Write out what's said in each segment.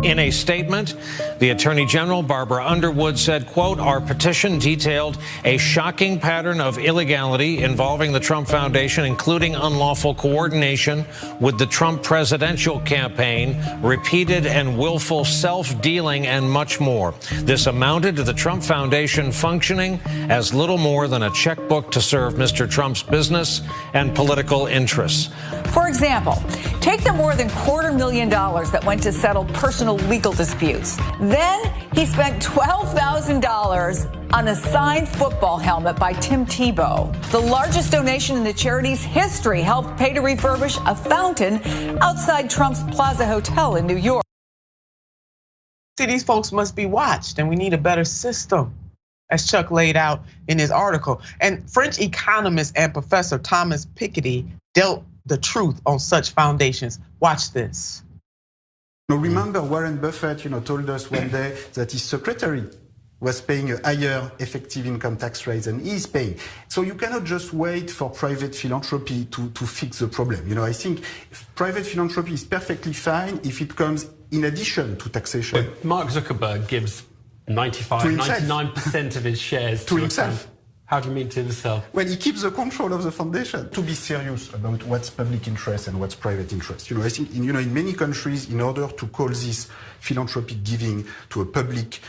In a statement, the Attorney General, Barbara Underwood, said, quote, "Our petition detailed a shocking pattern of illegality involving the Trump Foundation, including unlawful coordination with the Trump presidential campaign, repeated and willful self-dealing, and much more. This amounted to the Trump Foundation functioning as little more than a checkbook to serve Mr. Trump's business and political interests." For example, take the more than $250,000 that went to settle personal legal disputes. Then he spent $12,000 on a signed football helmet by Tim Tebow. The largest donation in the charity's history helped pay to refurbish a fountain outside Trump's Plaza Hotel in New York. See, these folks must be watched, and we need a better system, as Chuck laid out in his article. And French economist and professor Thomas Piketty dealt the truth on such foundations. Watch this. Now remember, Warren Buffett, told us one day that his secretary was paying a higher effective income tax rate than he is paying. So you cannot just wait for private philanthropy to fix the problem. I think private philanthropy is perfectly fine if it comes in addition to taxation. But Mark Zuckerberg gives 99% of his shares to himself. How do you mean to himself? Well, he keeps the control of the foundation. To be serious about what's public interest and what's private interest. I think in many countries, in order to call this philanthropic giving to a public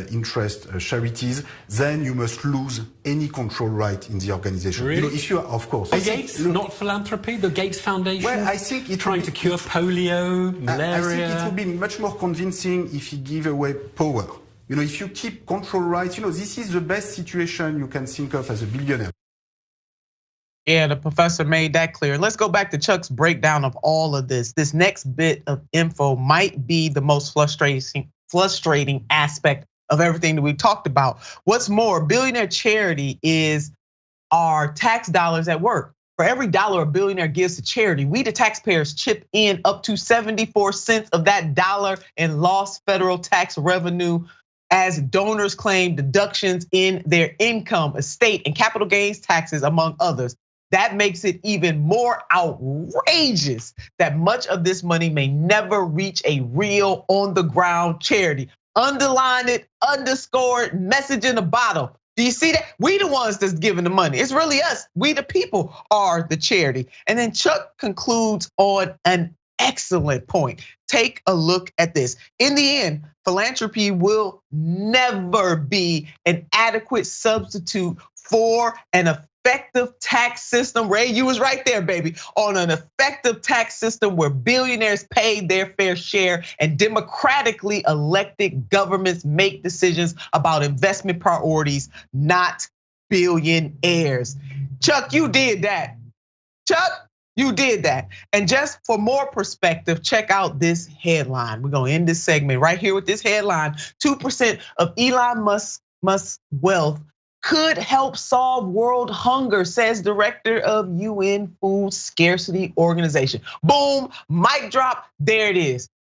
interest charities, then you must lose any control right in the organization. Really? If you are, of course. The Gates, not philanthropy, the Gates Foundation? Well, I think it's trying to cure polio, malaria. I think it would be much more convincing if he give away power. If you keep control rights, this is the best situation you can think of as a billionaire. Yeah, the professor made that clear. Let's go back to Chuck's breakdown of all of this. This next bit of info might be the most frustrating aspect of everything that we talked about. What's more, billionaire charity is our tax dollars at work. For every dollar a billionaire gives to charity, we the taxpayers chip in up to 74 cents of that dollar in lost federal tax revenue, as donors claim deductions in their income, estate, and capital gains taxes, among others. That makes it even more outrageous that much of this money may never reach a real on-the-ground charity. Underline it, underscore it, message in the bottom. Do you see that? We the ones that's giving the money. It's really us. We the people are the charity. And then Chuck concludes on an excellent point. Take a look at this. In the end, philanthropy will never be an adequate substitute for an effective tax system. Ray, you was right there, baby. On an effective tax system where billionaires pay their fair share and democratically elected governments make decisions about investment priorities, not billionaires. Chuck, you did that. Chuck, you did that. And just for more perspective, check out this headline. We're gonna end this segment right here with this headline. 2% of Elon Musk's wealth could help solve world hunger, says director of UN Food Scarcity Organization. Boom, mic drop, there it is.